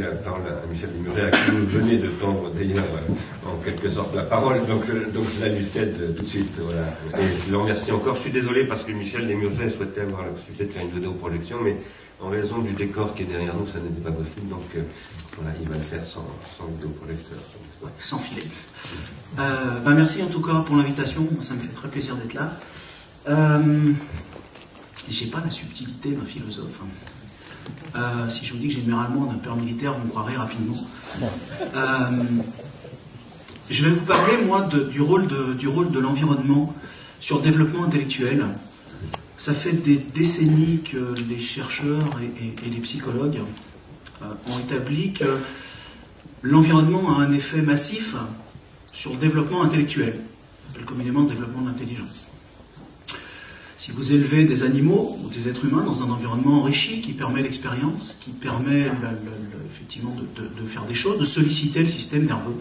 La parole à Michel Desmurget, à qui vous venez de tendre d'ailleurs en quelque sorte la parole, donc je la lui cède tout de suite. Voilà. Et je le remercie encore. Je suis désolé parce que Michel Desmurget souhaitait avoir la possibilité de faire une vidéo-projection, mais en raison du décor qui est derrière nous, ça n'était pas possible, donc voilà, il va le faire sans vidéoprojecteur. Ouais, sans filet. Merci en tout cas pour l'invitation, ça me fait très plaisir d'être là. J'ai pas la subtilité d'un philosophe. Si je vous dis que généralement un père militaire, vous me croirez rapidement. Je vais vous parler, moi, du rôle de l'environnement sur le développement intellectuel. Ça fait des décennies que les chercheurs et les psychologues ont établi que l'environnement a un effet massif sur le développement intellectuel. On appelle communément le développement de l'intelligence. Si vous élevez des animaux ou des êtres humains dans un environnement enrichi qui permet l'expérience, qui permet effectivement de faire des choses, de solliciter le système nerveux,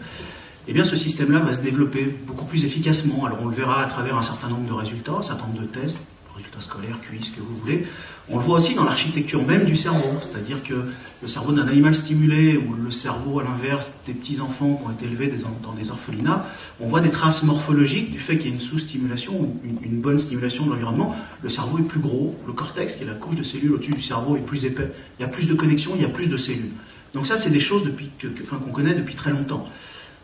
eh bien ce système-là va se développer beaucoup plus efficacement. Alors on le verra à travers un certain nombre de résultats, un certain nombre de tests, résultats scolaires, QI, ce que vous voulez. On le voit aussi dans l'architecture même du cerveau, c'est-à-dire que le cerveau d'un animal stimulé ou le cerveau à l'inverse des petits-enfants qui ont été élevés dans des orphelinats, on voit des traces morphologiques du fait qu'il y a une sous-stimulation ou une bonne stimulation de l'environnement. Le cerveau est plus gros, le cortex, qui est la couche de cellules au-dessus du cerveau, est plus épais. Il y a plus de connexions, il y a plus de cellules. Donc ça, c'est des choses qu'on connaît depuis très longtemps.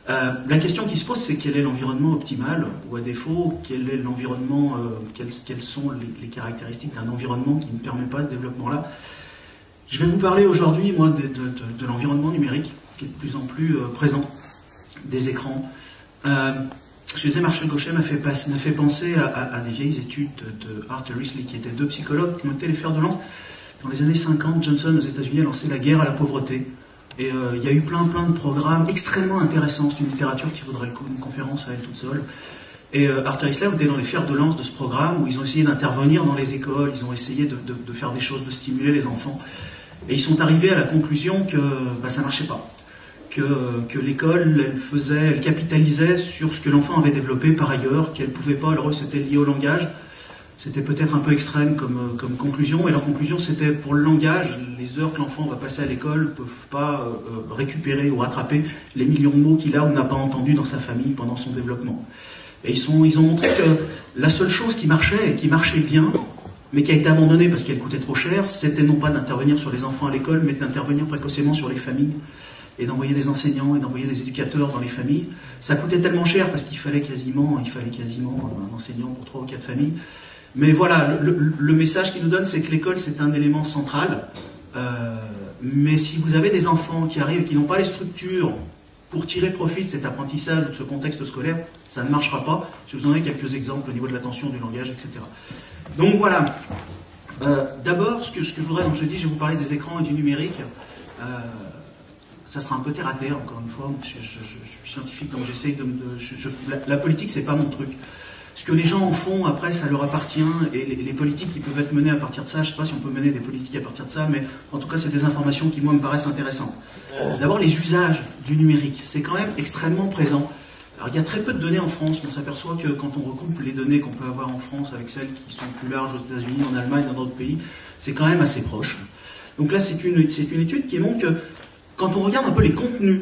La question qui se pose, c'est quel est l'environnement optimal, ou à défaut, quel est l'environnement, quelles sont les caractéristiques d'un environnement qui ne permet pas ce développement-là. Je vais vous parler aujourd'hui, moi, de l'environnement numérique, qui est de plus en plus présent, des écrans. Ce que disait Marshall Gauchet m'a fait penser à des vieilles études de Art Risley, qui étaient deux psychologues qui ont été les fers de lance. Dans les années 50, Johnson, aux États-Unis, a lancé la guerre à la pauvreté. Et il y a eu plein de programmes extrêmement intéressants. C'est une littérature qui vaudrait une conférence à elle toute seule. Et Arthur Risley était dans les fers de lance de ce programme où ils ont essayé d'intervenir dans les écoles, ils ont essayé de faire des choses, de stimuler les enfants. Et ils sont arrivés à la conclusion que ça ne marchait pas. Que l'école, elle capitalisait sur ce que l'enfant avait développé par ailleurs, qu'elle ne pouvait pas, alors eux c'était lié au langage. C'était peut-être un peu extrême comme conclusion, mais leur conclusion c'était pour le langage, les heures que l'enfant va passer à l'école ne peuvent pas récupérer ou rattraper les millions de mots qu'il a ou n'a pas entendus dans sa famille pendant son développement. Et ils ont montré que la seule chose qui marchait, et qui marchait bien, mais qui a été abandonnée parce qu'elle coûtait trop cher, c'était non pas d'intervenir sur les enfants à l'école, mais d'intervenir précocement sur les familles, et d'envoyer des enseignants et d'envoyer des éducateurs dans les familles. Ça coûtait tellement cher parce qu'il fallait quasiment un enseignant pour 3 ou 4 familles. Mais voilà, le message qu'il nous donne, c'est que l'école, c'est un élément central. Mais si vous avez des enfants qui arrivent et qui n'ont pas les structures pour tirer profit de cet apprentissage ou de ce contexte scolaire, ça ne marchera pas. Je vous en ai quelques exemples au niveau de l'attention, du langage, etc. Donc voilà. D'abord, ce que je voudrais, donc je dis, je vais vous parler des écrans et du numérique. Ça sera un peu terre à terre, encore une fois. Je suis scientifique, donc j'essaye la politique, c'est pas mon truc. Ce que les gens en font, après, ça leur appartient, et les politiques qui peuvent être menées à partir de ça, je ne sais pas si on peut mener des politiques à partir de ça, mais en tout cas, c'est des informations qui, moi, me paraissent intéressantes. D'abord, les usages du numérique, c'est quand même extrêmement présent. Alors, il y a très peu de données en France, on s'aperçoit que quand on recoupe les données qu'on peut avoir en France avec celles qui sont plus larges aux États-Unis, en Allemagne, dans d'autres pays, c'est quand même assez proche. Donc là, c'est une étude qui montre que quand on regarde un peu les contenus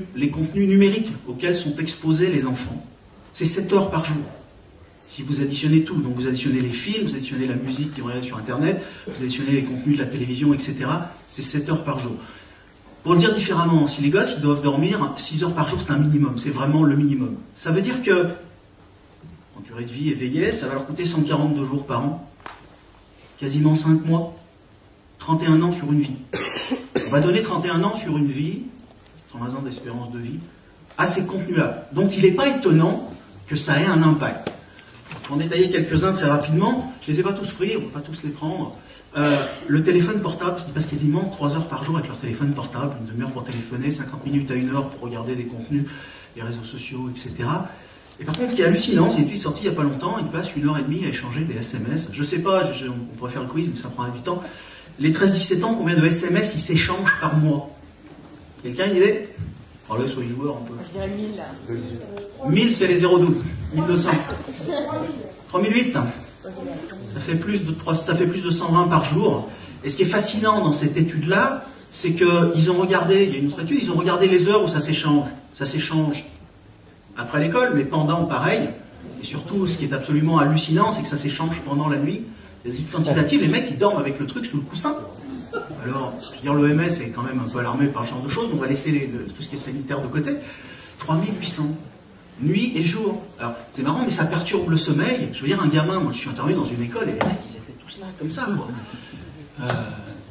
numériques auxquels sont exposés les enfants, c'est 7 heures par jour. Si vous additionnez tout, donc vous additionnez les films, vous additionnez la musique qui est sur Internet, vous additionnez les contenus de la télévision, etc., c'est 7 heures par jour. Pour le dire différemment, si les gosses ils doivent dormir, 6 heures par jour c'est un minimum, c'est vraiment le minimum. Ça veut dire que, en durée de vie éveillée, ça va leur coûter 142 jours par an, quasiment 5 mois, 31 ans sur une vie. On va donner 31 ans sur une vie, 120 ans d'espérance de vie, à ces contenus-là. Donc il n'est pas étonnant que ça ait un impact. Pour en détailler quelques-uns très rapidement, je ne les ai pas tous pris, on ne va pas tous les prendre. Le téléphone portable, ils passent quasiment 3 heures par jour avec leur téléphone portable, une demi-heure pour téléphoner, 50 minutes à 1 heure pour regarder des contenus, des réseaux sociaux, etc. Et par contre, ce qui est hallucinant, c'est une étude sortie il n'y a pas longtemps, ils passent 1h30 à échanger des SMS. Je ne sais pas, on pourrait faire le quiz, mais ça prendra du temps. Les 13-17 ans, combien de SMS ils s'échangent par mois? Quelqu'un a une idée? Allez, soyez joueurs un peu. Je dirais 1000. 1000, c'est les 012. 1200. 3008. Ça fait plus de 120 par jour. Et ce qui est fascinant dans cette étude-là, c'est qu'ils ont regardé, il y a une autre étude, ils ont regardé les heures où ça s'échange. Ça s'échange après l'école, mais pendant, pareil. Et surtout, ce qui est absolument hallucinant, c'est que ça s'échange pendant la nuit. Les études quantitatives, les mecs, ils dorment avec le truc sous le coussin. Alors, l'OMS est quand même un peu alarmé par ce genre de choses, mais on va laisser tout ce qui est sanitaire de côté. 3800, nuit et jour. Alors, c'est marrant, mais ça perturbe le sommeil. Je veux dire, un gamin, moi je suis intervenu dans une école, et les mecs, ils étaient tous là, comme ça, quoi.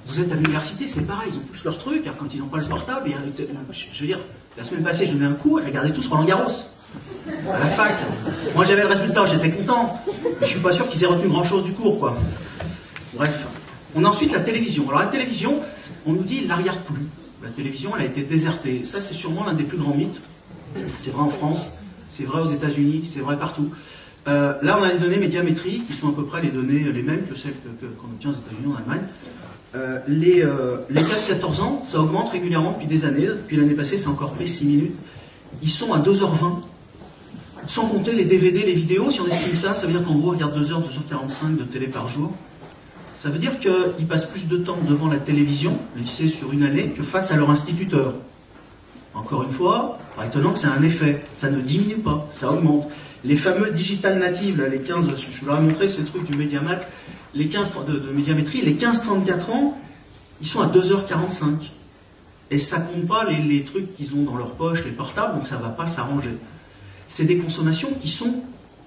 Vous êtes à l'université, c'est pareil, ils ont tous leur truc, alors quand ils n'ont pas le portable, je veux dire, la semaine passée, je donnais un cours, et regardaient tous Roland Garros, à la fac. Moi, j'avais le résultat, j'étais content, mais je suis pas sûr qu'ils aient retenu grand-chose du cours, quoi. Bref. On a ensuite la télévision. Alors la télévision, on nous dit, ils ne la regardent plus. La télévision, elle a été désertée. Ça, c'est sûrement l'un des plus grands mythes. C'est vrai en France, c'est vrai aux États-Unis, c'est vrai partout. Là, on a les données médiamétriques, qui sont à peu près les données les mêmes que celles qu'on obtient aux États-Unis, en Allemagne. Les 4-14 ans, ça augmente régulièrement depuis des années. Depuis l'année passée, c'est encore pris 6 minutes. Ils sont à 2h20. Sans compter les DVD, les vidéos. Si on estime ça, ça veut dire qu'en gros, on regarde 2h, 2h45 de télé par jour. Ça veut dire qu'ils passent plus de temps devant la télévision, lycée sur une année, que face à leur instituteur. Encore une fois, pas étonnant que ça a un effet. Ça ne diminue pas, ça augmente. Les fameux digital natives, là, les 15, je leur ai montré ce truc du médiamat, les 15 de médiamétrie, les 15-34 ans, ils sont à 2h45. Et ça compte pas les trucs qu'ils ont dans leur poche, les portables, donc ça ne va pas s'arranger. C'est des consommations qui sont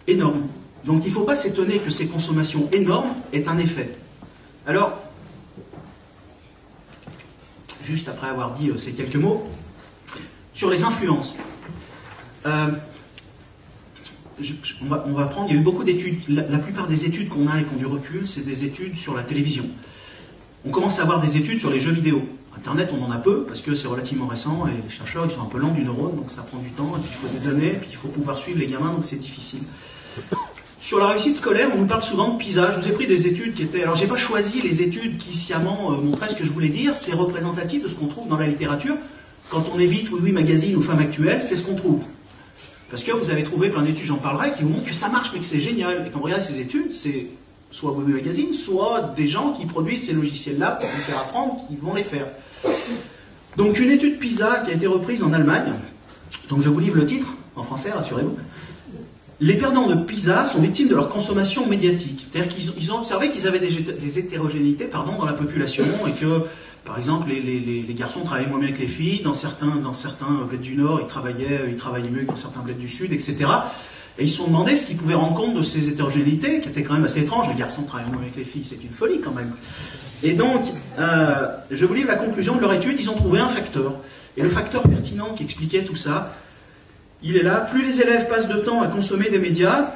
énormes. Donc il ne faut pas s'étonner que ces consommations énormes aient un effet. Alors, juste après avoir dit ces quelques mots, sur les influences. On va prendre, il y a eu beaucoup d'études, la plupart des études qu'on a et qui ont du recul, c'est des études sur la télévision. On commence à avoir des études sur les jeux vidéo. Internet, on en a peu, parce que c'est relativement récent, et les chercheurs, ils sont un peu lents du neurone, donc ça prend du temps, et puis il faut des données, et puis il faut pouvoir suivre les gamins, donc c'est difficile. Sur la réussite scolaire, on nous parle souvent de PISA. Je vous ai pris des études qui étaient... Alors, j'ai pas choisi les études qui sciemment montraient ce que je voulais dire, c'est représentatif de ce qu'on trouve dans la littérature. Quand on évite Oui Oui Magazine ou Femmes Actuelles, c'est ce qu'on trouve. Parce que vous avez trouvé plein d'études, j'en parlerai, qui vous montrent que ça marche, mais que c'est génial. Et quand on regarde ces études, c'est soit Oui Oui Magazine, soit des gens qui produisent ces logiciels-là pour vous faire apprendre, qui vont les faire. Donc une étude PISA qui a été reprise en Allemagne, donc je vous livre le titre, en français, rassurez-vous. Les perdants de PISA sont victimes de leur consommation médiatique. C'est-à-dire qu'ils ont observé qu'ils avaient des hétérogénéités dans la population et que, par exemple, les garçons travaillaient moins bien que les filles. Dans certains bleds du Nord, ils travaillaient mieux que dans certains bleds du Sud, etc. Et ils se sont demandé ce qu'ils pouvaient rendre compte de ces hétérogénéités, qui étaient quand même assez étranges. Les garçons travaillent moins bien que les filles, c'est une folie quand même. Et donc, je vous livre la conclusion de leur étude. Ils ont trouvé un facteur. Et le facteur pertinent qui expliquait tout ça, il est là. Plus les élèves passent de temps à consommer des médias,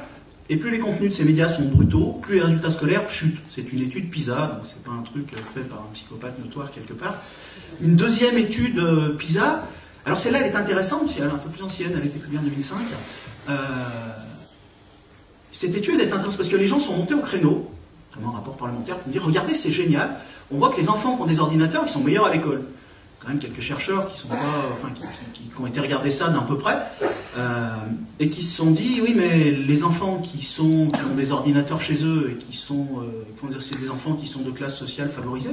et plus les contenus de ces médias sont brutaux, plus les résultats scolaires chutent. C'est une étude PISA, donc c'est pas un truc fait par un psychopathe notoire quelque part. Une deuxième étude PISA, alors celle-là elle est intéressante, parce qu'elle est un peu plus ancienne, elle a été publiée en 2005. Cette étude est intéressante parce que les gens sont montés au créneau, notamment un rapport parlementaire, pour me dire regardez, c'est génial, on voit que les enfants qui ont des ordinateurs, ils sont meilleurs à l'école. Quand même quelques chercheurs qui sont pas, qui ont été regarder ça d'un peu près et qui se sont dit oui, mais les enfants qui ont des ordinateurs chez eux et qui sont c'est des enfants qui sont de classe sociale favorisée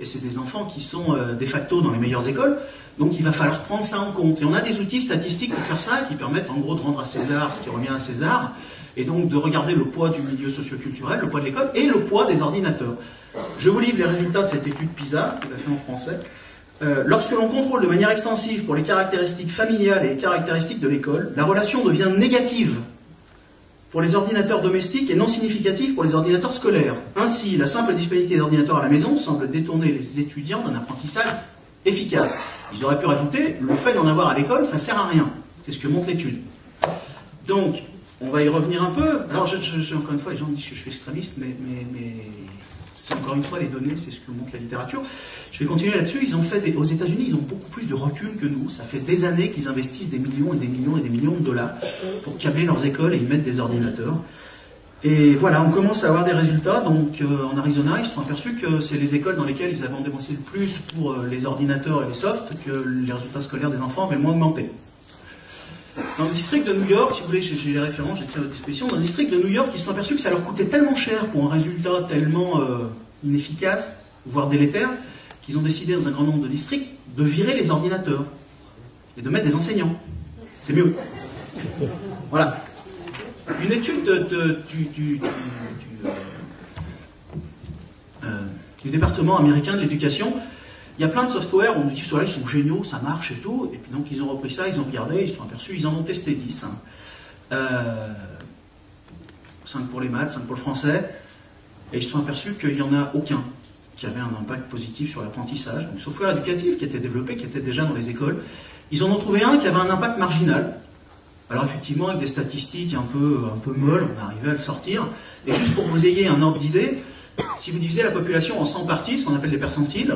et c'est des enfants qui sont de facto dans les meilleures écoles, donc il va falloir prendre ça en compte. Et on a des outils statistiques pour faire ça qui permettent en gros de rendre à César ce qui revient à César et donc de regarder le poids du milieu socio-culturel, le poids de l'école et le poids des ordinateurs. Je vous livre les résultats de cette étude PISA, que j'ai fait en français. Lorsque l'on contrôle de manière extensive pour les caractéristiques familiales et les caractéristiques de l'école, la relation devient négative pour les ordinateurs domestiques et non significative pour les ordinateurs scolaires. Ainsi, la simple disponibilité d'ordinateurs à la maison semble détourner les étudiants d'un apprentissage efficace. Ils auraient pu rajouter, le fait d'en avoir à l'école, ça sert à rien. C'est ce que montre l'étude. Donc, on va y revenir un peu. Alors, encore une fois, les gens disent que je suis extrémiste, mais c'est encore une fois les données, c'est ce que montre la littérature. Je vais continuer là-dessus. Ils ont fait aux États-Unis, ils ont beaucoup plus de recul que nous. Ça fait des années qu'ils investissent des millions et des millions et des millions de dollars pour câbler leurs écoles et y mettre des ordinateurs. Et voilà, on commence à avoir des résultats. Donc en Arizona, ils se sont aperçus que c'est les écoles dans lesquelles ils avaient dépensé le plus pour les ordinateurs et les softs que les résultats scolaires des enfants avaient le moins augmenté. Dans le district de New York, si vous voulez, j'ai les références, j'ai tiré à votre disposition, dans le district de New York, ils se sont aperçus que ça leur coûtait tellement cher pour un résultat tellement inefficace, voire délétère, qu'ils ont décidé dans un grand nombre de districts de virer les ordinateurs et de mettre des enseignants. C'est mieux. Voilà. Une étude du département américain de l'éducation, il y a plein de software, on nous dit ceux-là ils sont géniaux, ça marche et tout, et puis donc ils ont repris ça, ils ont regardé, ils se sont aperçus, ils en ont testé 10. 5 pour les maths, 5 pour le français, et ils se sont aperçus qu'il n'y en a aucun qui avait un impact positif sur l'apprentissage. Donc, software éducatif qui était développé, qui était déjà dans les écoles, ils en ont trouvé un qui avait un impact marginal. Alors effectivement, avec des statistiques un peu molles, on arrivait à le sortir. Et juste pour que vous ayez un ordre d'idée, si vous divisez la population en 100 parties, ce qu'on appelle des percentiles,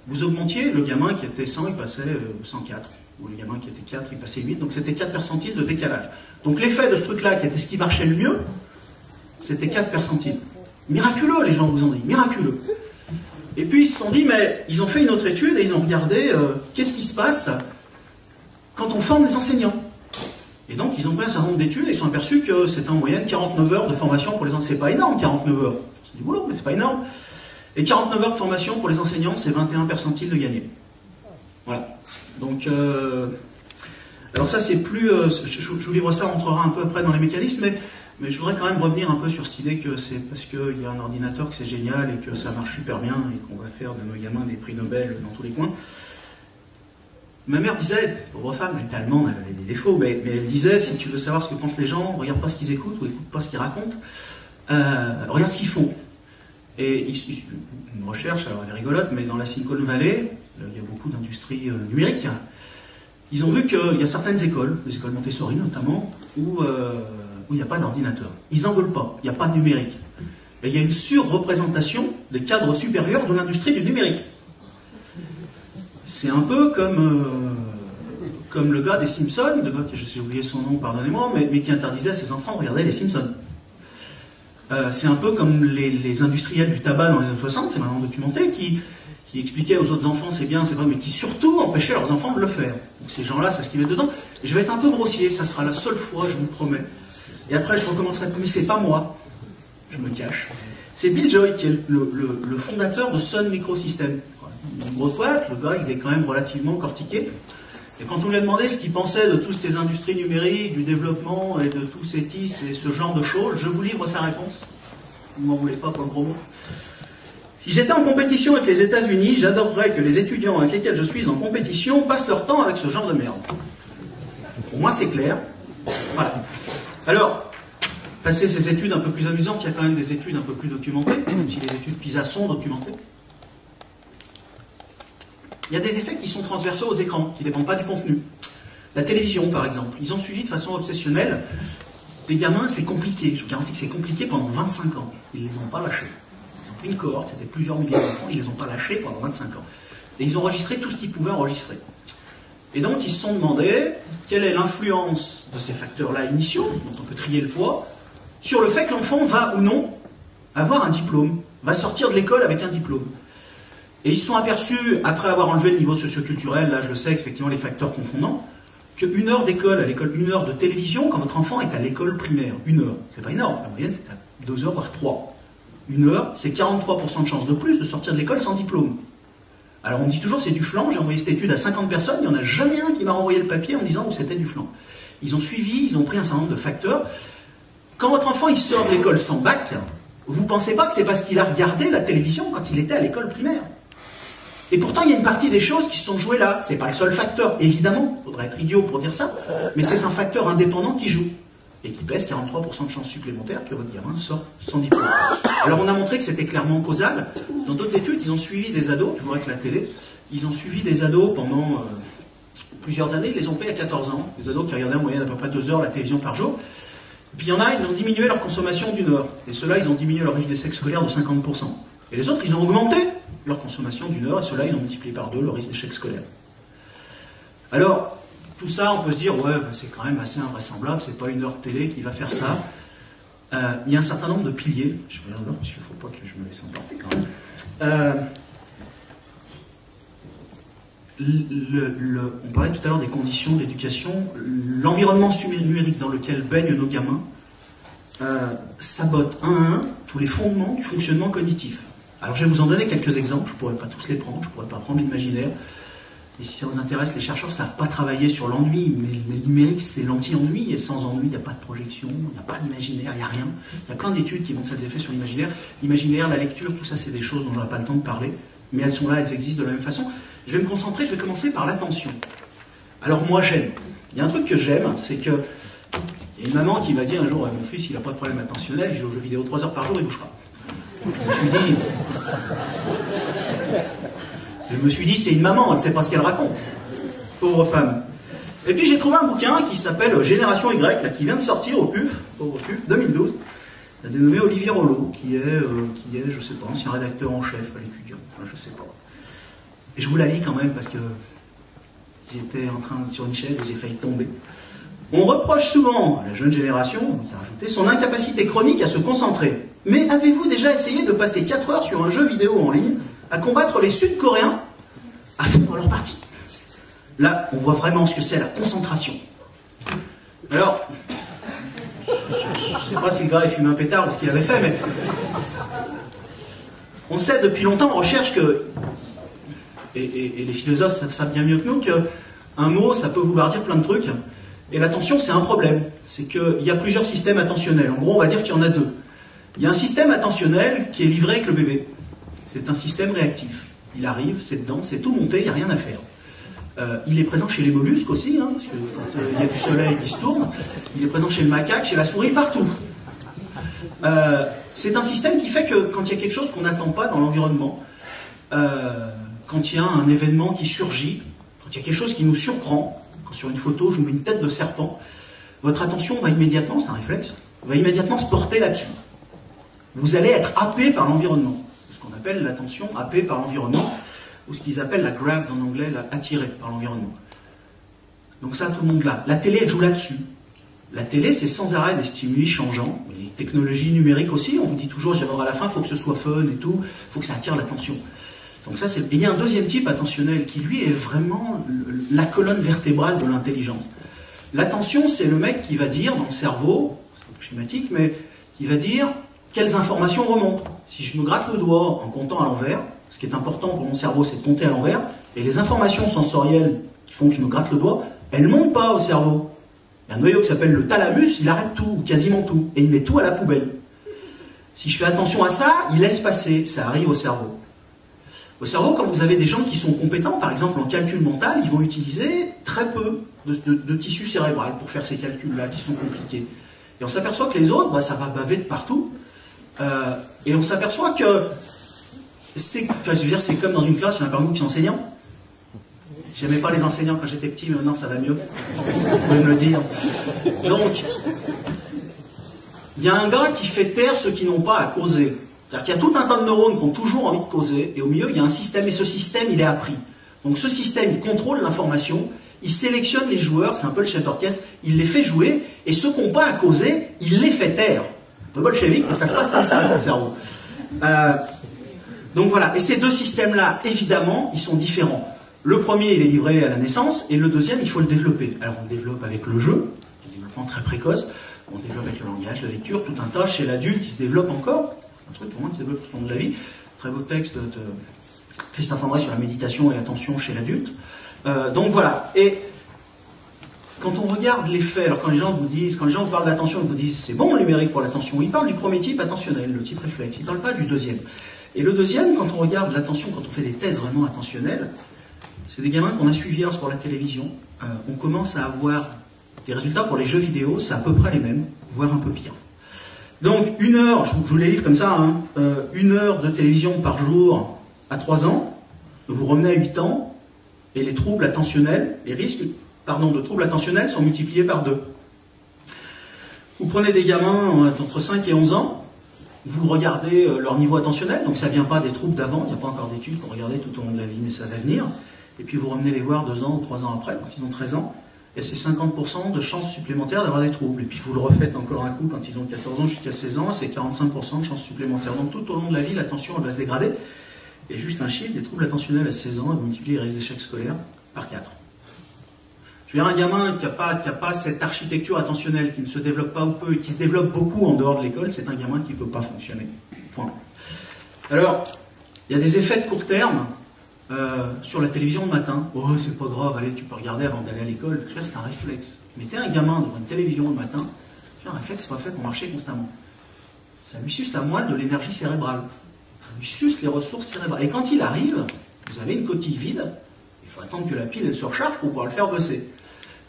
vous augmentiez, le gamin qui était 100, il passait 104. Ou le gamin qui était 4, il passait 8. Donc c'était 4 percentiles de décalage. Donc l'effet de ce truc-là, qui était ce qui marchait le mieux, c'était 4 percentiles. Miraculeux, les gens vous ont dit, miraculeux. Et puis ils se sont dit, mais ils ont fait une autre étude et ils ont regardé qu'est-ce qui se passe quand on forme les enseignants. Et donc ils ont pris un certain nombre d'études et ils se sont aperçus que c'était en moyenne 49 heures de formation pour les enseignants. C'est pas énorme, 49 heures. C'est du boulot, mais c'est pas énorme. Et 49 heures de formation pour les enseignants, c'est 21 percentiles de gagné. Voilà. Donc, alors ça c'est plus... je vous livre ça, on rentrera un peu après dans les mécanismes, mais je voudrais quand même revenir un peu sur cette idée que c'est parce qu'il y a un ordinateur que c'est génial et que ça marche super bien et qu'on va faire de nos gamins des prix Nobel dans tous les coins. Ma mère disait, pauvre femme, elle était allemande, elle avait des défauts, mais elle disait, si tu veux savoir ce que pensent les gens, regarde pas ce qu'ils écoutent ou écoute pas ce qu'ils racontent, regarde ce qu'ils font. Et une recherche, alors elle est rigolote, mais dans la Silicon Valley, il y a beaucoup d'industries numériques, ils ont vu qu'il y a certaines écoles, les écoles Montessori notamment, où il n'y a pas d'ordinateur. Ils n'en veulent pas, il n'y a pas de numérique. Et il y a une surreprésentation des cadres supérieurs de l'industrie du numérique. C'est un peu comme le gars des Simpsons, le gars que j'ai oublié son nom, pardonnez-moi, mais qui interdisait à ses enfants de regarder les Simpsons. C'est un peu comme les industriels du tabac dans les années 60, c'est maintenant documenté, qui expliquaient aux autres enfants c'est bien, c'est pas, mais qui surtout empêchaient leurs enfants de le faire. Donc ces gens-là, ça se met dedans. Et je vais être un peu grossier, ça sera la seule fois, je vous promets. Et après, je recommencerai, mais c'est pas moi, je me cache. C'est Bill Joy qui est le fondateur de Sun Microsystems. Une grosse boîte, le gars, il est quand même relativement cortiqué. Et quand on lui a demandé ce qu'il pensait de toutes ces industries numériques, du développement et de tous ces TIS et ce genre de choses, je vous livre sa réponse. Vous ne m'en voulez pas pour le gros mot. Si j'étais en compétition avec les États-Unis, j'adorerais que les étudiants avec lesquels je suis en compétition passent leur temps avec ce genre de merde. Au moins c'est clair. Voilà. Alors, passer ces études un peu plus amusantes, il y a quand même des études un peu plus documentées, même si les études PISA sont documentées. Il y a des effets qui sont transversaux aux écrans, qui ne dépendent pas du contenu. La télévision, par exemple. Ils ont suivi de façon obsessionnelle des gamins, c'est compliqué. Je vous garantis que c'est compliqué pendant 25 ans. Ils ne les ont pas lâchés. Ils ont pris une cohorte, c'était plusieurs milliers d'enfants, ils ne les ont pas lâchés pendant 25 ans. Et ils ont enregistré tout ce qu'ils pouvaient enregistrer. Et donc, ils se sont demandé quelle est l'influence de ces facteurs-là initiaux, dont on peut trier le poids, sur le fait que l'enfant va ou non avoir un diplôme, va sortir de l'école avec un diplôme. Et ils se sont aperçus, après avoir enlevé le niveau socioculturel, là je le sais, effectivement les facteurs confondants, qu'une heure d'école à l'école, une heure de télévision quand votre enfant est à l'école primaire. Une heure, c'est pas énorme, la moyenne c'est à 2 heures voire 3. Une heure, c'est 43% de chance de plus de sortir de l'école sans diplôme. Alors on me dit toujours c'est du flan, j'ai envoyé cette étude à 50 personnes, il n'y en a jamais un qui m'a renvoyé le papier en me disant où c'était du flan. Ils ont suivi, ils ont pris un certain nombre de facteurs. Quand votre enfant il sort de l'école sans bac, vous ne pensez pas que c'est parce qu'il a regardé la télévision quand il était à l'école primaire. Et pourtant, il y a une partie des choses qui se sont jouées là. Ce n'est pas le seul facteur, évidemment. Il faudrait être idiot pour dire ça. Mais c'est un facteur indépendant qui joue. Et qui pèse 43% de chances supplémentaires que votre gamin sorte sans diplôme. Alors, on a montré que c'était clairement causal. Dans d'autres études, ils ont suivi des ados, toujours avec la télé, ils ont suivi des ados pendant plusieurs années. Ils les ont pris à 14 ans. Les ados qui regardaient en moyenne à peu près 2 heures la télévision par jour. Et puis, il y en a, ils ont diminué leur consommation d'1 heure. Et ceux-là, ils ont diminué leur risque d'échec scolaire de 50%. Et les autres, ils ont augmenté leur consommation d'1 heure, et ceux-là, ils ont multiplié par 2 le risque d'échec scolaire. Alors, tout ça, on peut se dire, ouais, c'est quand même assez invraisemblable, c'est pas une heure de télé qui va faire ça. Il y a un certain nombre de piliers, je vais regarder parce qu'il ne faut pas que je me laisse emporter quand même. On parlait tout à l'heure des conditions d'éducation, l'environnement numérique dans lequel baignent nos gamins sabote, tous les fondements du fonctionnement cognitif. Alors je vais vous en donner quelques exemples, je ne pourrais pas tous les prendre, je ne pourrais pas prendre l'imaginaire. Et si ça vous intéresse, les chercheurs ne savent pas travailler sur l'ennui, mais le numérique c'est l'anti-ennui, et sans ennui, il n'y a pas de projection, il n'y a pas d'imaginaire, il n'y a rien. Il y a plein d'études qui montrent cet effet sur l'imaginaire. L'imaginaire, la lecture, tout ça c'est des choses dont je n'aurai pas le temps de parler, mais elles sont là, elles existent de la même façon. Je vais me concentrer, je vais commencer par l'attention. Alors moi j'aime. Il y a un truc que j'aime, c'est que il y a une maman qui m'a dit un jour, mon fils il n'a pas de problème attentionnel, il joue aux jeux vidéo 3 heures par jour, il ne bouge pas. Je me suis dit, c'est une maman, elle ne sait pas ce qu'elle raconte. Pauvre femme. Et puis j'ai trouvé un bouquin qui s'appelle Génération Y, là, qui vient de sortir au PUF, 2012, dénommé Olivier Rollo, qui est, je sais pas, ancien rédacteur en chef à l'Étudiant, enfin je sais pas. Et je vous la lis quand même parce que j'étais en train sur une chaise et j'ai failli tomber. On reproche souvent à la jeune génération, qui a rajouté, son incapacité chronique à se concentrer. Mais avez-vous déjà essayé de passer 4 heures sur un jeu vidéo en ligne à combattre les Sud-Coréens à fond dans leur partie? Là, on voit vraiment ce que c'est la concentration. Alors, je ne sais pas si le gars il fume un pétard ou ce qu'il avait fait, mais on sait depuis longtemps en recherche que, et les philosophes savent bien mieux que nous, qu'un mot, ça peut vouloir dire plein de trucs, et l'attention, c'est un problème. C'est qu'il y a plusieurs systèmes attentionnels. En gros, on va dire qu'il y en a 2. Il y a un système attentionnel qui est livré avec le bébé. C'est un système réactif. Il arrive, c'est dedans, c'est tout monté, il n'y a rien à faire. Il est présent chez les mollusques aussi, hein, parce que quand il y a du soleil qui se tourne. Il est présent chez le macaque, chez la souris, partout. C'est un système qui fait que quand il y a quelque chose qu'on n'attend pas dans l'environnement, quand il y a un événement qui surgit, quand il y a quelque chose qui nous surprend, quand sur une photo je vous mets une tête de serpent, votre attention va immédiatement, c'est un réflexe, va immédiatement se porter là-dessus. Vous allez être happé par l'environnement. Ce qu'on appelle l'attention happée par l'environnement, ou ce qu'ils appellent la grab en anglais, la attirée par l'environnement. Donc ça, tout le monde l'a. La télé, elle joue là-dessus. La télé, c'est sans arrêt des stimuli changeants. Les technologies numériques aussi, on vous dit toujours, à la fin, il faut que ce soit fun et tout, il faut que ça attire l'attention. Donc ça, c'est... Et il y a un deuxième type attentionnel qui, lui, est vraiment la colonne vertébrale de l'intelligence. L'attention, c'est le mec qui va dire, dans le cerveau, c'est un peu schématique, mais qui va dire quelles informations remontent. Si je me gratte le doigt en comptant à l'envers, ce qui est important pour mon cerveau, c'est de compter à l'envers, et les informations sensorielles qui font que je me gratte le doigt, elles ne montent pas au cerveau. Il y a un noyau qui s'appelle le thalamus, il arrête tout, ou quasiment tout, et il met tout à la poubelle. Si je fais attention à ça, il laisse passer, ça arrive au cerveau. Au cerveau, quand vous avez des gens qui sont compétents, par exemple en calcul mental, ils vont utiliser très peu de tissu cérébral pour faire ces calculs-là qui sont compliqués. Et on s'aperçoit que les autres, bah, ça va baver de partout. Et on s'aperçoit que c'est comme dans une classe, il y en a parmi vous qui sont enseignants. J'aimais pas les enseignants quand j'étais petit, mais maintenant ça va mieux. Vous pouvez me le dire. Donc, il y a un gars qui fait taire ceux qui n'ont pas à causer. C'est-à-dire qu'il y a tout un tas de neurones qui ont toujours envie de causer, et au milieu, il y a un système, et ce système, il est appris. Donc ce système, il contrôle l'information, il sélectionne les joueurs, c'est un peu le chef d'orchestre, il les fait jouer, et ceux qui n'ont pas à causer, il les fait taire. Un peu bolchevique, mais ça se passe comme ça dans le cerveau. Donc voilà, et ces deux systèmes-là, évidemment, ils sont différents. Le premier, il est livré à la naissance, et le deuxième, il faut le développer. Alors on le développe avec le jeu, un développement très précoce, on le développe avec le langage, la lecture, tout un tas. Chez l'adulte, il se développe encore, un truc vraiment qui se développe tout au long de la vie. Très beau texte de Christophe André sur la méditation et l'attention chez l'adulte. Donc voilà, et quand on regarde les faits, alors quand les gens vous parlent d'attention, ils vous disent c'est bon le numérique pour l'attention, ils parlent du premier type attentionnel, le type réflexe, ils ne parlent pas du deuxième. Et le deuxième, quand on regarde l'attention, quand on fait des tests vraiment attentionnels, c'est des gamins qu'on a suivis pour la télévision. On commence à avoir des résultats pour les jeux vidéo, c'est à peu près les mêmes, voire un peu pire. Donc, 1 heure, je vous les livre comme ça, hein, 1 heure de télévision par jour à 3 ans, vous remenez à 8 ans, et les troubles attentionnels, les risques de troubles attentionnels sont multipliés par 2. Vous prenez des gamins entre 5 et 11 ans, vous regardez leur niveau attentionnel, donc ça ne vient pas des troubles d'avant, il n'y a pas encore d'études qu'on regardait tout au long de la vie, mais ça va venir. Et puis vous revenez les voir 2 ans ou 3 ans après, quand ils ont 13 ans, et c'est 50% de chances supplémentaires d'avoir des troubles. Et puis vous le refaites encore un coup quand ils ont 14 ans jusqu'à 16 ans, c'est 45% de chances supplémentaires. Donc tout au long de la vie, l'attention elle va se dégrader. Et juste un chiffre, des troubles attentionnels à 16 ans, vous multipliez les risques d'échec scolaire par 4. Je veux dire, un gamin qui n'a pas cette architecture attentionnelle, qui ne se développe pas ou peu, et qui se développe beaucoup en dehors de l'école, c'est un gamin qui ne peut pas fonctionner. Point. Alors, Il y a des effets de court terme sur la télévision le matin. Oh, c'est pas grave, allez, tu peux regarder avant d'aller à l'école. C'est un réflexe. Mettez un gamin devant une télévision le matin, c'est un réflexe, c'est pas fait pour marcher constamment. Ça lui suce la moelle de l'énergie cérébrale. Ça lui suce les ressources cérébrales. Et quand il arrive, vous avez une coquille vide, il faut attendre que la pile elle se recharge pour pouvoir le faire bosser.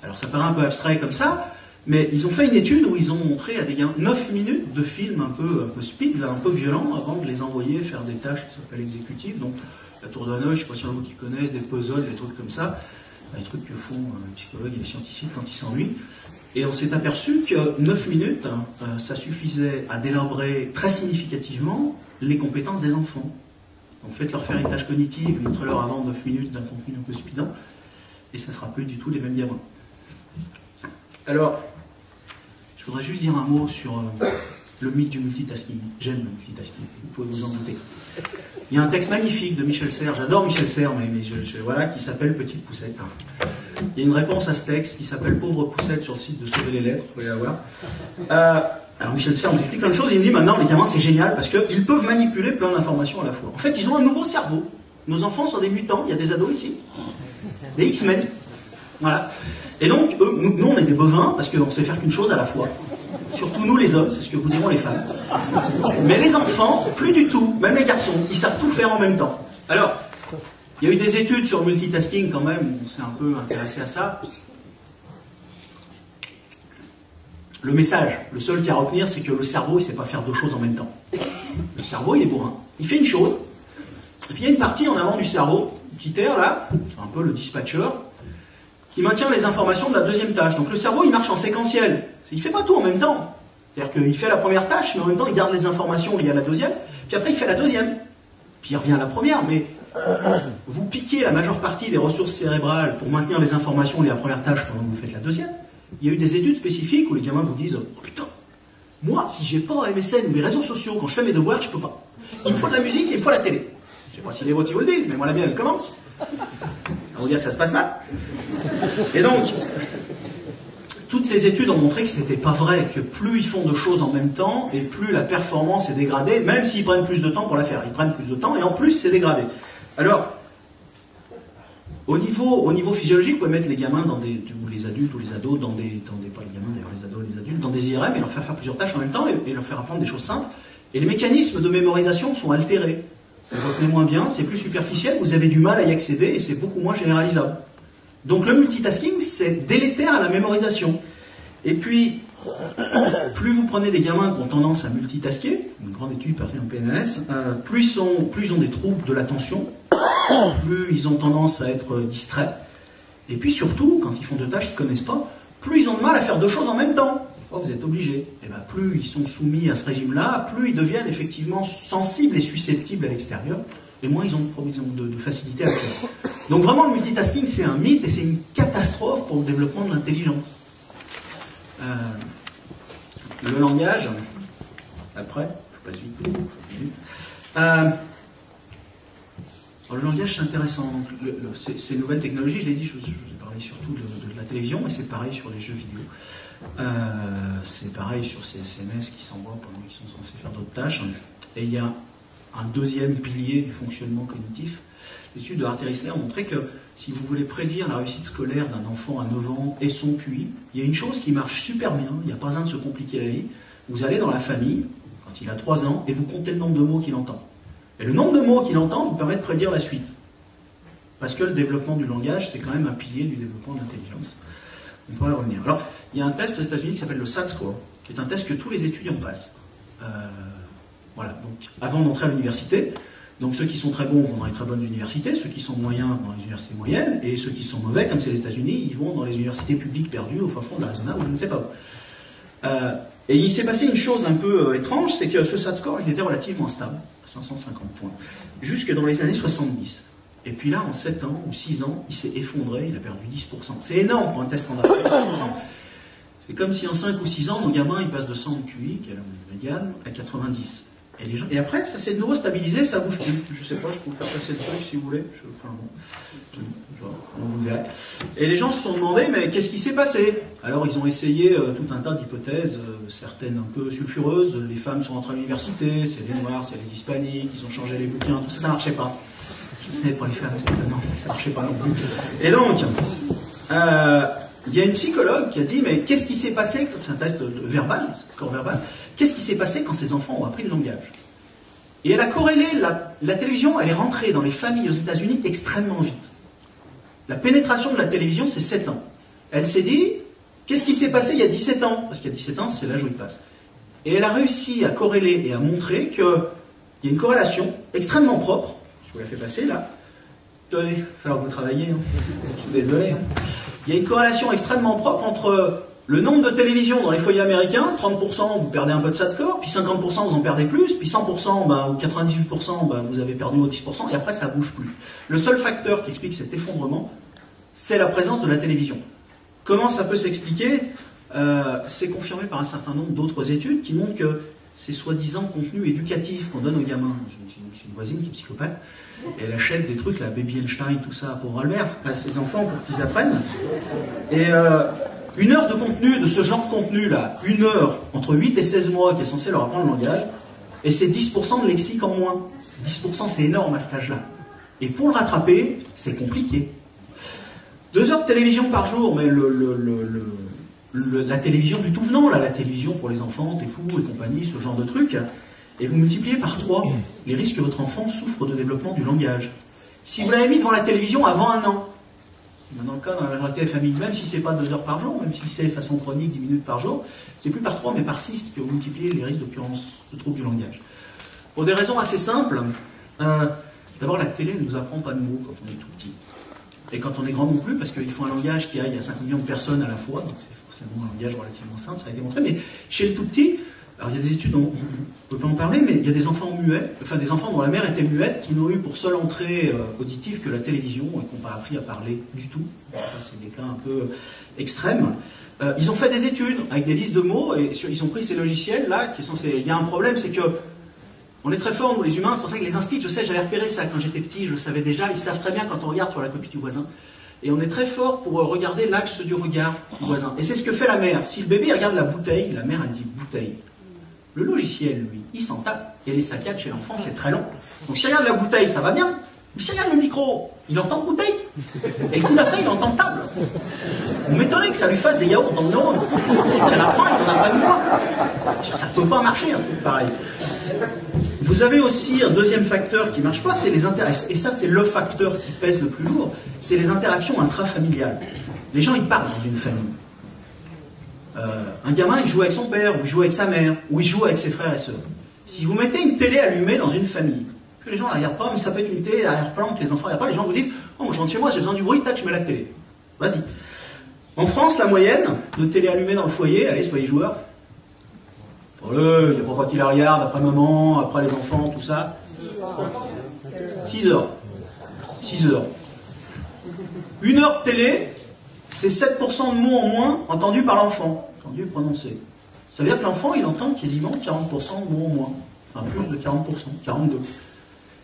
Alors ça paraît un peu abstrait comme ça, mais ils ont fait une étude où ils ont montré à des gars 9 minutes de film un peu speed, là, un peu violent, avant de les envoyer faire des tâches qui s'appellent exécutives. Donc la tour d'Hanoï, je ne sais pas si y en a qui connaissent, des puzzles, des trucs comme ça, des trucs que font les psychologues et les scientifiques quand ils s'ennuient. Et on s'est aperçu que 9 minutes, ça suffisait à délabrer très significativement les compétences des enfants. Donc faites-leur faire une tâche cognitive, montrez-leur avant 9 minutes d'un contenu un peu speedant, et ça ne sera plus du tout les mêmes gamins. Alors, je voudrais juste dire un mot sur le mythe du multitasking. J'aime le multitasking, vous pouvez vous en douter. Il y a un texte magnifique de Michel Serres, j'adore Michel Serres, mais voilà, qui s'appelle Petite Poussette. Il y a une réponse à ce texte qui s'appelle Pauvre Poussette sur le site de Sauver les Lettres, vous pouvez la voir. Alors Michel Serres nous explique plein de choses, il me dit maintenant les gamins c'est génial parce qu'ils peuvent manipuler plein d'informations à la fois. En fait, ils ont un nouveau cerveau. Nos enfants sont des mutants, il y a des ados ici, des X-Men. Voilà. Et donc, nous on est des bovins parce qu'on sait faire qu'une chose à la fois. Surtout nous les hommes, c'est ce que vous diront les femmes. Mais les enfants, plus du tout, même les garçons, ils savent tout faire en même temps. Alors, il y a eu des études sur le multitasking quand même, on s'est un peu intéressé à ça. Le message, le seul qu'il y a à retenir, c'est que le cerveau, il ne sait pas faire deux choses en même temps. Le cerveau, il est bourrin. Il fait une chose, et puis il y a une partie en avant du cerveau, une petite aire là, un peu le dispatcher, qui maintient les informations de la deuxième tâche. Donc le cerveau, il marche en séquentiel. Il ne fait pas tout en même temps. C'est-à-dire qu'il fait la première tâche, mais en même temps, il garde les informations liées à la deuxième, puis après, il fait la deuxième. Puis il revient à la première, mais vous piquez la majeure partie des ressources cérébrales pour maintenir les informations liées à la première tâche pendant que vous faites la deuxième. Il y a eu des études spécifiques où les gamins vous disent « Oh putain, moi, si j'ai pas MSN ou mes réseaux sociaux, quand je fais mes devoirs, je peux pas. Il me faut de la musique et il me faut la télé. » Je sais pas si les vôtres vous le disent, mais moi la mienne, elle commence. On va dire que ça se passe mal. Et donc, toutes ces études ont montré que c'était pas vrai, que plus ils font de choses en même temps, et plus la performance est dégradée, même s'ils prennent plus de temps pour la faire. Ils prennent plus de temps, et en plus, c'est dégradé. Alors, au niveau physiologique, vous pouvez mettre les gamins ou les adultes ou les ados pas les gamins d'ailleurs, les ados, les adultes, dans des IRM et leur faire plusieurs tâches en même temps et leur faire apprendre des choses simples. Et les mécanismes de mémorisation sont altérés. Vous retenez moins bien, c'est plus superficiel, vous avez du mal à y accéder et c'est beaucoup moins généralisable. Donc le multitasking, c'est délétère à la mémorisation. Et puis, plus vous prenez des gamins qui ont tendance à multitasker, une grande étude partie en PNAS, plus ils ont des troubles de l'attention, plus ils ont tendance à être distraits, et puis surtout, quand ils font deux tâches qu'ils ne connaissent pas, plus ils ont de mal à faire deux choses en même temps. Des fois, vous êtes obligés. Et bien, plus ils sont soumis à ce régime-là, plus ils deviennent effectivement sensibles et susceptibles à l'extérieur, et moins ils ont de facilité à le faire. Donc vraiment, le multitasking, c'est un mythe et c'est une catastrophe pour le développement de l'intelligence. Le langage, après, je passe vite. Alors, le langage, c'est intéressant. Ces nouvelles technologies, je l'ai dit, je vous ai parlé surtout de la télévision, mais c'est pareil sur les jeux vidéo. C'est pareil sur ces SMS qui s'envoient pendant qu'ils sont censés faire d'autres tâches. Et il y a un deuxième pilier du fonctionnement cognitif. L'étude de Harter Isler a montré que si vous voulez prédire la réussite scolaire d'un enfant à 9 ans et son QI, il y a une chose qui marche super bien, il n'y a pas besoin de se compliquer la vie. Vous allez dans la famille, quand il a 3 ans, et vous comptez le nombre de mots qu'il entend. Et le nombre de mots qu'il entend vous permet de prédire la suite. Parce que le développement du langage, c'est quand même un pilier du développement de l'intelligence. On pourra y revenir. Alors, il y a un test aux États-Unis qui s'appelle le SAT Score, qui est un test que tous les étudiants passent. Voilà, donc avant d'entrer à l'université, donc ceux qui sont très bons vont dans les très bonnes universités, ceux qui sont moyens vont dans les universités moyennes, et ceux qui sont mauvais, comme c'est les États-Unis, ils vont dans les universités publiques perdues au fin fond de l'Arizona ou je ne sais pas où. Et il s'est passé une chose un peu étrange, c'est que ce SAT Score, il était relativement stable, à 550 points, jusque dans les années 70. Et puis là, en 7 ans ou 6 ans, il s'est effondré, il a perdu 10%. C'est énorme pour un test standard. C'est comme si en 5 ou 6 ans, nos gamins, ils passent de 100 de QI, qui est la médiane, à 90. Et après, ça s'est de nouveau stabilisé, ça bouge plus. Je sais pas, je peux vous faire passer le truc si vous voulez. Vous verrez. Et les gens se sont demandé, mais qu'est-ce qui s'est passé? Alors ils ont essayé tout un tas d'hypothèses, certaines un peu sulfureuses. Les femmes sont entrées à l'université, c'est les noirs, c'est les hispaniques, ils ont changé les bouquins, tout ça, ça marchait pas. Je sais, pour les femmes, c'est étonnant, mais ça marchait pas non plus. Et donc, il y a une psychologue qui a dit, mais qu'est-ce qui s'est passé, c'est un test verbal, c'est un score verbal, qu'est-ce qui s'est passé quand ces enfants ont appris le langage? Et elle a corrélé, la télévision, elle est rentrée dans les familles aux États-Unis extrêmement vite. La pénétration de la télévision, c'est 7 ans. Elle s'est dit, qu'est-ce qui s'est passé il y a 17 ans? Parce qu'il y a 17 ans, c'est l'âge où il passe. Et elle a réussi à corréler et à montrer qu'il y a une corrélation extrêmement propre, je vous la fais passer là, attendez, il va falloir que vous travailliez, hein. Je suis désolé. Hein. Il y a une corrélation extrêmement propre entre le nombre de télévisions dans les foyers américains, 30% vous perdez un peu de ça de score, puis 50% vous en perdez plus, puis 100% ou 98% vous avez perdu au 10%, et après ça ne bouge plus. Le seul facteur qui explique cet effondrement, c'est la présence de la télévision. Comment ça peut s'expliquer? C'est confirmé par un certain nombre d'autres études qui montrent que ces soi-disant contenus éducatifs qu'on donne aux gamins, j'ai une voisine qui est psychopathe, et elle achète des trucs, la Baby Einstein, tout ça, pour Albert, à ses enfants pour qu'ils apprennent, et... 1 heure de contenu, de ce genre de contenu-là, 1 heure entre 8 et 16 mois qui est censé leur apprendre le langage, et c'est 10% de lexique en moins. 10% c'est énorme à cet âge-là. Et pour le rattraper, c'est compliqué. 2 heures de télévision par jour, mais la télévision du tout venant, là, la télévision pour les enfants, T'es fou et compagnie, ce genre de trucs, et vous multipliez par 3 les risques que votre enfant souffre de développement du langage. Si vous l'avez mis devant la télévision avant 1 an, dans le cas, dans la majorité des familles, même si c'est pas 2 heures par jour, même si c'est de façon chronique, 10 minutes par jour, c'est plus par 3 mais par 6 que vous multipliez les risques d'occurrence de troubles du langage. Pour des raisons assez simples, d'abord la télé ne nous apprend pas de mots quand on est tout petit. Et quand on est grand non plus, parce qu'il faut un langage qui aille à 5 millions de personnes à la fois, donc c'est forcément un langage relativement simple, ça a été montré, mais chez le tout petit, alors il y a des études, on ne peut pas en parler, mais il y a des enfants muets, enfin des enfants dont la mère était muette, qui n'ont eu pour seule entrée auditive que la télévision, et qui n'ont pas appris à parler du tout. C'est des cas un peu extrêmes. Ils ont fait des études avec des listes de mots, et ils ont pris ces logiciels-là, qui est censé... Il y a un problème, c'est que on est très fort, nous les humains, c'est pour ça que les instits, je sais, j'avais repéré ça quand j'étais petit, je le savais déjà, ils savent très bien quand on regarde sur la copie du voisin. Et on est très fort pour regarder l'axe du regard du voisin. Et c'est ce que fait la mère. Si le bébé regarde la bouteille, la mère elle dit bouteille. Le logiciel, lui, il s'en tape. Et les saccades chez l'enfant, c'est très long. Donc s'il regarde la bouteille, ça va bien. Mais s'il regarde le micro, il entend bouteille. Et le coup d'après, il entend table. Vous m'étonnez que ça lui fasse des yaourts dans le neurone. Et qu'à la fin, il n'en a pas de moi. Ça ne peut pas marcher, un truc pareil. Vous avez aussi un deuxième facteur qui ne marche pas, c'est les interactions. Et ça, c'est le facteur qui pèse le plus lourd, c'est les interactions intrafamiliales. Les gens, ils parlent dans une famille. Un gamin, il joue avec son père, ou il joue avec sa mère, ou il joue avec ses frères et sœurs. Si vous mettez une télé allumée dans une famille, que les gens ne la regardent pas, mais ça peut être une télé d'arrière-plan que les enfants ne regardent pas, les gens vous disent « Oh, moi je rentre chez moi, j'ai besoin du bruit, tac, je mets la télé. » Vas-y. En France, la moyenne de télé allumée dans le foyer, allez, soyez joueurs. Il n'y a pas qui la regarde, après maman, après les enfants, tout ça. 6 heures. 6 heures. 1 heure de télé, c'est 7% de mots en moins entendus par l'enfant, entendus prononcés. Ça veut dire que l'enfant, il entend quasiment 40% de mots en moins. Enfin, plus de 40%, 42%.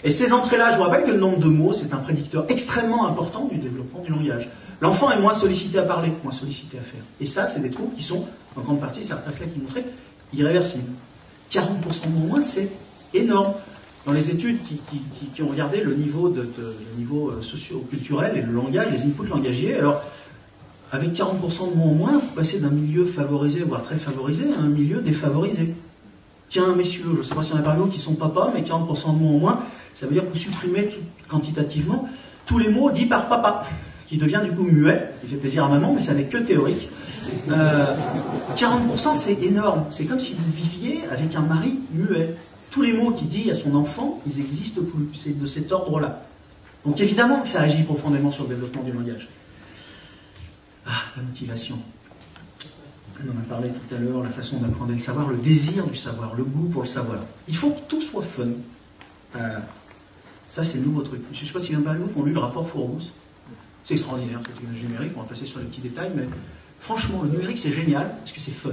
Et ces entrées-là, je vous rappelle que le nombre de mots, c'est un prédicteur extrêmement important du développement du langage. L'enfant est moins sollicité à parler, moins sollicité à faire. Et ça, c'est des troubles qui sont, en grande partie, c'est un test-là qui montrait, irréversibles. 40% de mots en moins, c'est énorme. Dans les études qui ont regardé le niveau, socio-culturel et le langage, les inputs langagiers, alors, avec 40% de mots en moins, vous passez d'un milieu favorisé, voire très favorisé, à un milieu défavorisé. Tiens, messieurs, je ne sais pas s'il y en a parmi vous qui sont papas, mais 40% de mots en moins, ça veut dire que vous supprimez quantitativement tous les mots dits par papa, qui devient du coup muet. Il fait plaisir à maman, mais ça n'est que théorique. 40%, c'est énorme. C'est comme si vous viviez avec un mari muet. Tous les mots qu'il dit à son enfant, ils n'existent plus. C'est de cet ordre-là. Donc évidemment que ça agit profondément sur le développement du langage. Ah, la motivation. On en a parlé tout à l'heure, la façon d'apprendre le savoir, le désir du savoir, le goût pour le savoir. Il faut que tout soit fun. Ça, c'est le nouveau truc. Je ne sais pas s'il y en a pas d'autres qui ont lu le rapport Forbes. C'est extraordinaire, cette technologie numérique, on va passer sur les petits détails, mais franchement, le numérique, c'est génial, parce que c'est fun.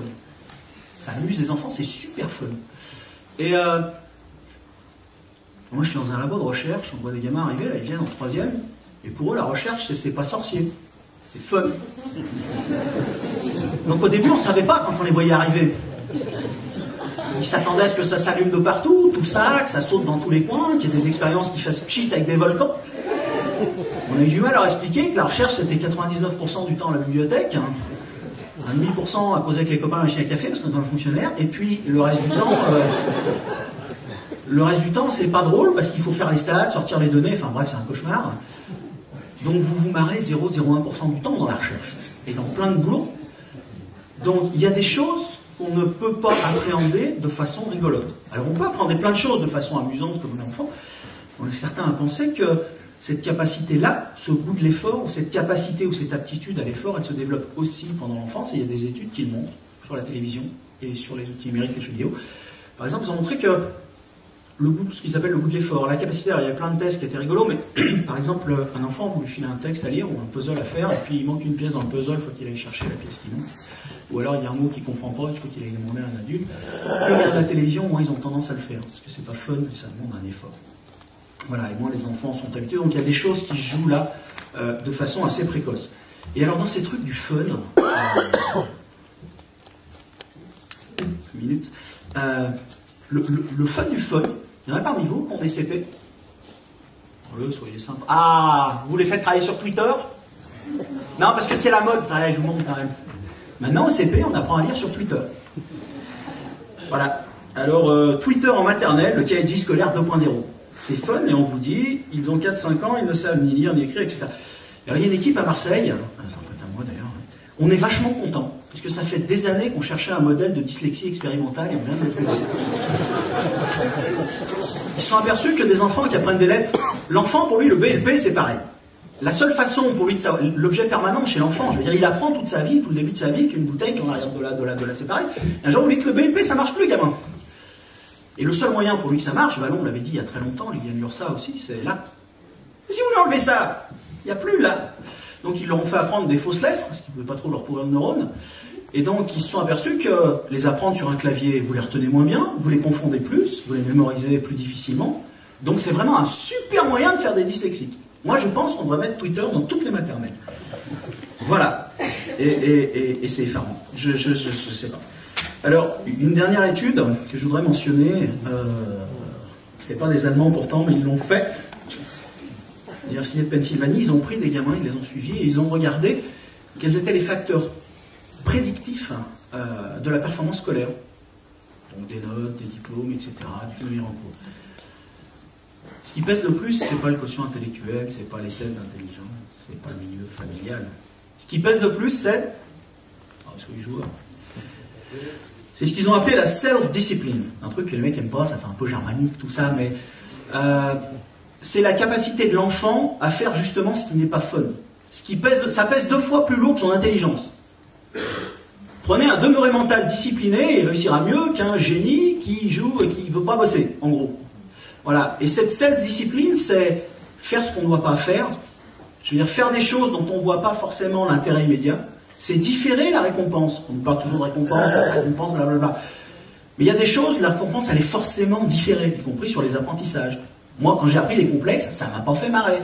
Ça amuse les enfants, c'est super fun. Et Moi, je suis dans un labo de recherche, on voit des gamins arriver, là, ils viennent en 3e, et pour eux, la recherche, c'est pas sorcier, c'est fun. Donc au début, on ne savait pas quand on les voyait arriver. Ils s'attendaient à ce que ça s'allume de partout, tout ça, que ça saute dans tous les coins, qu'il y ait des expériences qui fassent cheat avec des volcans. On a eu du mal à leur expliquer que la recherche, c'était 99% du temps à la bibliothèque, 1,5% à causer avec les copains à la machine à café, parce qu'on est un fonctionnaire, et puis le reste du temps, c'est pas drôle, parce qu'il faut faire les stats, sortir les données, enfin bref, c'est un cauchemar. Donc vous vous marrez 0,01% du temps dans la recherche, et dans plein de boulot. Donc il y a des choses qu'on ne peut pas appréhender de façon rigolote. Alors on peut appréhender plein de choses de façon amusante comme l'enfant. On est certain à penser que cette capacité-là, ce goût de l'effort, ou cette capacité ou cette aptitude à l'effort, elle se développe aussi pendant l'enfance, et il y a des études qui le montrent, sur la télévision et sur les outils numériques, les jeux vidéo. Par exemple, ils ont montré que ce qu'ils appellent le goût de l'effort, la capacité, alors il y a plein de tests qui étaient rigolos, mais par exemple, un enfant, vous lui filez un texte à lire ou un puzzle à faire, et puis il manque une pièce dans le puzzle, il faut qu'il aille chercher la pièce qui manque. Ou alors il y a un mot qu'il ne comprend pas, il faut qu'il aille demander à un adulte. Plus on regarde la télévision, moins ils ont tendance à le faire, parce que c'est pas fun et ça demande un effort. Voilà, et moins les enfants sont habitués, donc il y a des choses qui se jouent là de façon assez précoce. Et alors dans ces trucs du fun, le fun du fun, il y en a parmi vous qui ont des CP. Soyez simple. Ah, vous les faites travailler sur Twitter? Non, parce que c'est la mode, je vous montre quand même. Maintenant, au CP, on apprend à lire sur Twitter. Voilà. Alors, Twitter en maternelle, le cahier de vie scolaire 2.0. C'est fun, et on vous dit, ils ont 4-5 ans, ils ne savent ni lire, ni écrire, etc. Alors, il y a une équipe à Marseille, c'est un peu à moi d'ailleurs, on est vachement content, parce que ça fait des années qu'on cherchait un modèle de dyslexie expérimentale, et on vient de le trouver. Ils se sont aperçus que des enfants qui apprennent des lettres, l'enfant, pour lui, le B et le P, c'est pareil. La seule façon pour lui de savoir, l'objet permanent chez l'enfant, je veux dire, il apprend toute sa vie, tout le début de sa vie, qu'une bouteille qui en arrière de là, c'est pareil. Et un jour, vous dites que le B et le P, ça marche plus, gamin. Et le seul moyen pour lui que ça marche, Vallon l'avait dit il y a très longtemps, Liliane Lursa aussi, c'est là. Et si vous voulez enlever ça, il n'y a plus là. Donc ils leur ont fait apprendre des fausses lettres, parce qu'ils ne pouvaient pas trop leur pourrir de neurones. Et donc ils se sont aperçus que les apprendre sur un clavier, vous les retenez moins bien, vous les confondez plus, vous les mémorisez plus difficilement. Donc c'est vraiment un super moyen de faire des dyslexiques. Moi je pense qu'on devrait mettre Twitter dans toutes les maternelles. Voilà. Et c'est effarant. Je sais pas. Alors, une dernière étude que je voudrais mentionner, c'était pas des Allemands pourtant, mais ils l'ont fait. L'Université de Pennsylvanie, ils ont pris des gamins, ils les ont suivis, et ils ont regardé quels étaient les facteurs prédictifs de la performance scolaire. Donc des notes, des diplômes, etc., du devenir en cours. Ce qui pèse le plus, c'est pas le quotient intellectuel, c'est pas les tests d'intelligence, c'est pas le milieu familial. Ce qui pèse le plus, c'est... est-ce que les joueurs... C'est ce qu'ils ont appelé la self-discipline. Un truc que les mecs n'aiment pas, ça fait un peu germanique, tout ça, mais c'est la capacité de l'enfant à faire justement ce qui n'est pas fun. Ça pèse 2 fois plus lourd que son intelligence. Prenez un demeuré mental discipliné et il réussira mieux qu'un génie qui joue et qui ne veut pas bosser, en gros. Voilà. Et cette self-discipline, c'est faire ce qu'on ne doit pas faire. Je veux dire, faire des choses dont on ne voit pas forcément l'intérêt immédiat. C'est différer la récompense. On nous parle toujours de récompense, blablabla. Mais il y a des choses, la récompense, elle est forcément différée, y compris sur les apprentissages. Moi, quand j'ai appris les complexes, ça ne m'a pas fait marrer.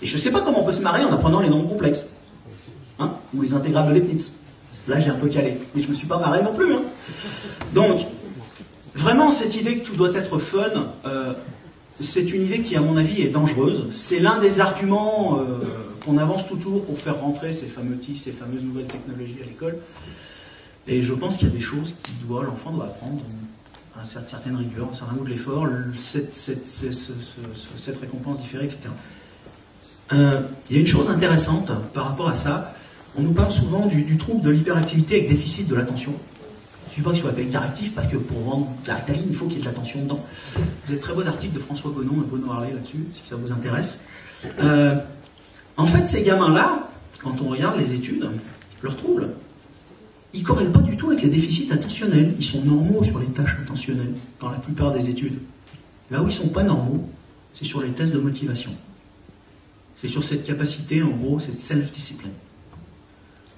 Et je ne sais pas comment on peut se marrer en apprenant les nombres complexes. Hein, ou les intégrales de Leibniz. Là, j'ai un peu calé. Mais je ne me suis pas marré non plus. Hein. Donc, vraiment, cette idée que tout doit être fun, c'est une idée qui, à mon avis, est dangereuse. C'est l'un des arguments... qu'on avance toujours pour faire rentrer ces fameuses nouvelles technologies à l'école. Et je pense qu'il y a des choses l'enfant doit apprendre à une certaine rigueur, un certain goût de l'effort, cette récompense différée, etc. Il y a une chose intéressante par rapport à ça. On nous parle souvent du trouble de l'hyperactivité avec déficit de l'attention. Il ne suffit pas qu'il soit hyperactif parce que pour vendre de la Ritaline, il faut qu'il y ait de l'attention dedans. Vous avez un très bon article de François Gonon et Bruno Harley là-dessus, si ça vous intéresse. En fait, ces gamins-là, quand on regarde les études, leurs troubles, ils ne corrèlent pas du tout avec les déficits attentionnels. Ils sont normaux sur les tâches attentionnelles, dans la plupart des études. Là où ils ne sont pas normaux, c'est sur les tests de motivation. C'est sur cette capacité, en gros, cette self-discipline.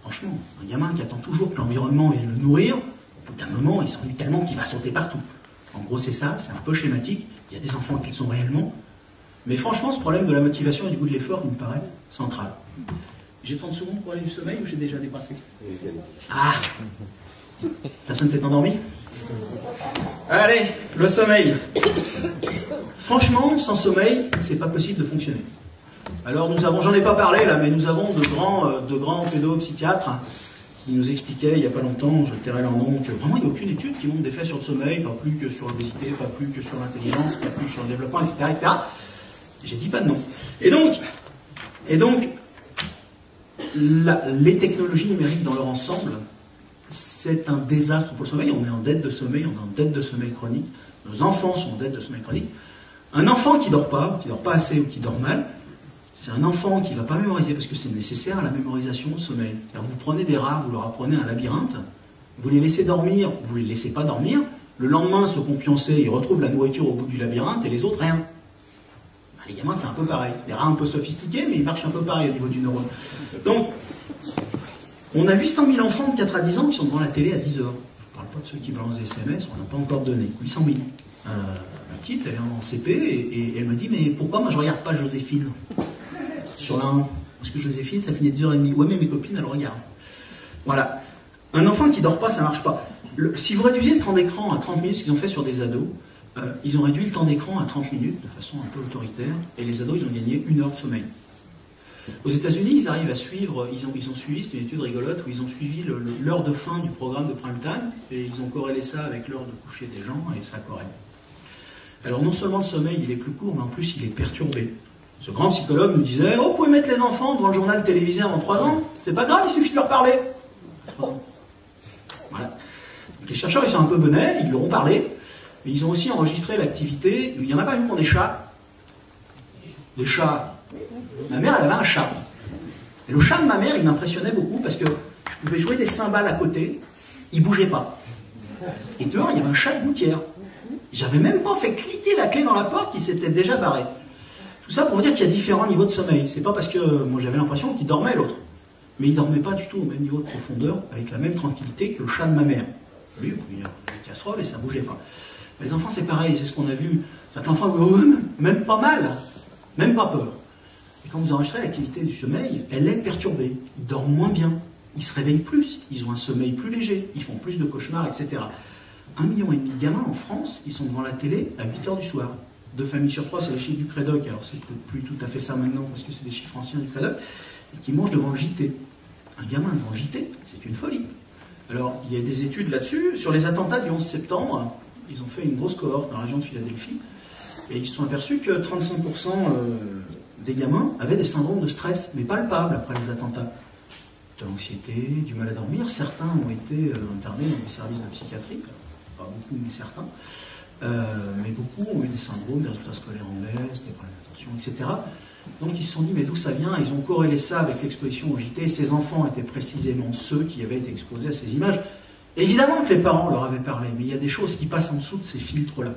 Franchement, un gamin qui attend toujours que l'environnement vienne le nourrir, au bout d'un moment, il s'ennuie tellement qu'il va sauter partout. En gros, c'est ça, c'est un peu schématique. Il y a des enfants qui le sont réellement. Mais franchement, ce problème de la motivation et du goût de l'effort, il me paraît central. J'ai 30 secondes pour aller du sommeil ou j'ai déjà dépassé? Ah! Personne s'est endormi? Allez, le sommeil. Franchement, sans sommeil, c'est pas possible de fonctionner. Alors nous avons, j'en ai pas parlé là, mais nous avons de grands pédopsychiatres qui nous expliquaient il n'y a pas longtemps, je tairai leur nom, que vraiment il n'y a aucune étude qui montre des faits sur le sommeil, pas plus que sur l'obésité, pas plus que sur l'intelligence, pas plus sur le développement, etc. etc. J'ai dit pas de nom. Et donc les technologies numériques dans leur ensemble, c'est un désastre pour le sommeil. On est en dette de sommeil, on est en dette de sommeil chronique. Nos enfants sont en dette de sommeil chronique. Un enfant qui dort pas assez ou qui dort mal, c'est un enfant qui ne va pas mémoriser parce que c'est nécessaire à la mémorisation au sommeil. Alors vous prenez des rats, vous leur apprenez un labyrinthe, vous les laissez dormir, vous les laissez pas dormir, le lendemain, se compioncer, ils retrouvent la nourriture au bout du labyrinthe et les autres, rien. Les gamins, c'est un peu pareil. Des rats un peu sophistiqués, mais ils marchent un peu pareil au niveau du neurone. Donc, on a 800 000 enfants de 4 à 10 ans qui sont devant la télé à 10 heures. Je ne parle pas de ceux qui balancent des SMS, on n'a pas encore donné. 800 000. La petite, elle est en CP et elle me dit, mais pourquoi moi je ne regarde pas Joséphine sur la 1? Parce que Joséphine, ça finit à 10h30. Ouais, mais mes copines, elles regardent. Voilà. Un enfant qui ne dort pas, ça ne marche pas. Si vous réduisez le temps d'écran à 30 minutes, ce qu'ils ont fait sur des ados, ils ont réduit le temps d'écran à 30 minutes de façon un peu autoritaire, et les ados, ils ont gagné 1 heure de sommeil. Aux États-Unis, ils arrivent à suivre, ils ont suivi, c'est une étude rigolote, où ils ont suivi l'heure de fin du programme de prime time, et ils ont corrélé ça avec l'heure de coucher des gens, et ça corrèle. Alors non seulement le sommeil, il est plus court, mais en plus, il est perturbé. Ce grand psychologue nous disait, oh, vous pouvez mettre les enfants devant le journal télévisé avant 3 ans, c'est pas grave, il suffit de leur parler. 3 ans. Voilà. Donc les chercheurs, ils sont un peu benets, ils leur ont parlé, mais ils ont aussi enregistré l'activité. Il n'y en a pas eu qui ont des chats. Des chats. Ma mère, elle avait un chat. Et le chat de ma mère, il m'impressionnait beaucoup parce que je pouvais jouer des cymbales à côté, il ne bougeait pas. Et dehors, il y avait un chat de gouttière. J'avais même pas fait cliquer la clé dans la porte qui s'était déjà barré. Tout ça pour vous dire qu'il y a différents niveaux de sommeil. C'est pas parce que moi j'avais l'impression qu'il dormait l'autre. Mais il dormait pas du tout au même niveau de profondeur, avec la même tranquillité que le chat de ma mère. Lui, il y a une casserole et ça ne bougeait pas. Mais les enfants, c'est pareil, c'est ce qu'on a vu. L'enfant, même pas mal, même pas peur. Et quand vous enregistrez l'activité du sommeil, elle est perturbée. Ils dorment moins bien, ils se réveillent plus, ils ont un sommeil plus léger, ils font plus de cauchemars, etc. 1,5 million de gamins en France qui sont devant la télé à 8 h du soir. 2 familles sur 3, c'est les chiffres du Crédoc, alors c'est peut-être plus tout à fait ça maintenant parce que c'est des chiffres anciens du Crédoc, et qui mangent devant le JT. Un gamin devant le JT, c'est une folie. Alors, il y a des études là-dessus. Sur les attentats du 11 septembre, ils ont fait une grosse cohorte dans la région de Philadelphie, et ils se sont aperçus que 35% des gamins avaient des syndromes de stress, mais palpables après les attentats. De l'anxiété, du mal à dormir. Certains ont été internés dans des services de psychiatrie, pas beaucoup, mais certains. Mais beaucoup ont eu des syndromes, des résultats scolaires en baisse, des problèmes d'attention, etc. Donc ils se sont dit, mais d'où ça vient? Ils ont corrélé ça avec l'exposition au JT, et ces enfants étaient précisément ceux qui avaient été exposés à ces images. Évidemment que les parents leur avaient parlé, mais il y a des choses qui passent en dessous de ces filtres-là.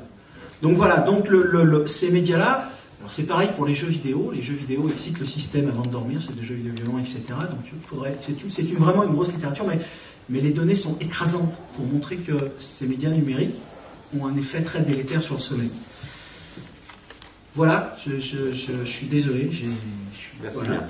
Donc voilà, donc ces médias-là, alors c'est pareil pour les jeux vidéo excitent le système avant de dormir, c'est des jeux vidéo violents, etc. Donc il faudrait, c'est vraiment une grosse littérature, mais les données sont écrasantes pour montrer que ces médias numériques ont un effet très délétère sur le sommeil. Voilà, je suis désolé. Merci. Voilà.